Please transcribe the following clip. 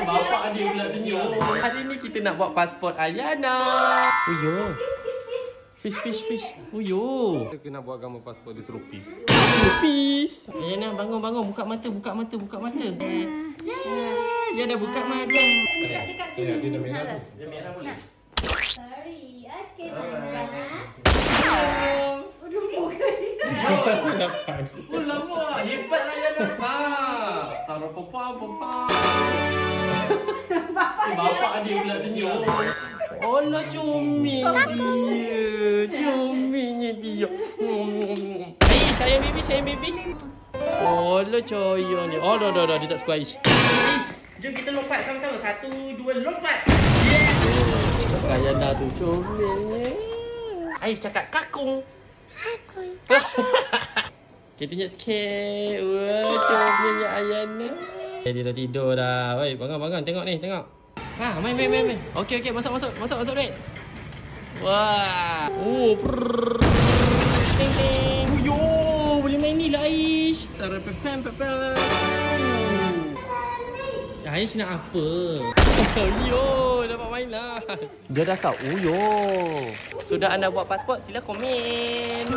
Bapak dia pula senyum. Hari ni kita nak buat pasport Ayana. Uyo. Fish. Uyo. Kita kena buat gambar pasport dia suruh peace. Peace. Ayana bangun. Buka mata. Dia dah buka mata. Dekat sini. Dia dah merah tu. Dia merah boleh. Sorry. Okay, Nana. Aduh, muka dia. Oh, lama. Hebatlah Ayana. Taruh papa. Bapak dia pula senyum. Allah, comel dia. Sayang baby. Allah, coyong dia. Oh, dah, dia tak suka ais. Jom kita lompat sama-sama. 1, 2, lompat. Yeah. Ayana tu comelnya. Ais cakap kakung. Kita tunjuk sikit. Wah, comelnya Ayana. Dia dah tidur dah. Woi, bangun. Tengok ni. Main. Okey. Masuk, Red. Wah. Ting. Uyo, boleh main ni lah, Aish. Taruh pepem. Aish nak apa? Uyo, dapat main lah. Dia dah tahu. Uyo. Sudah anda buat pasport, sila komen.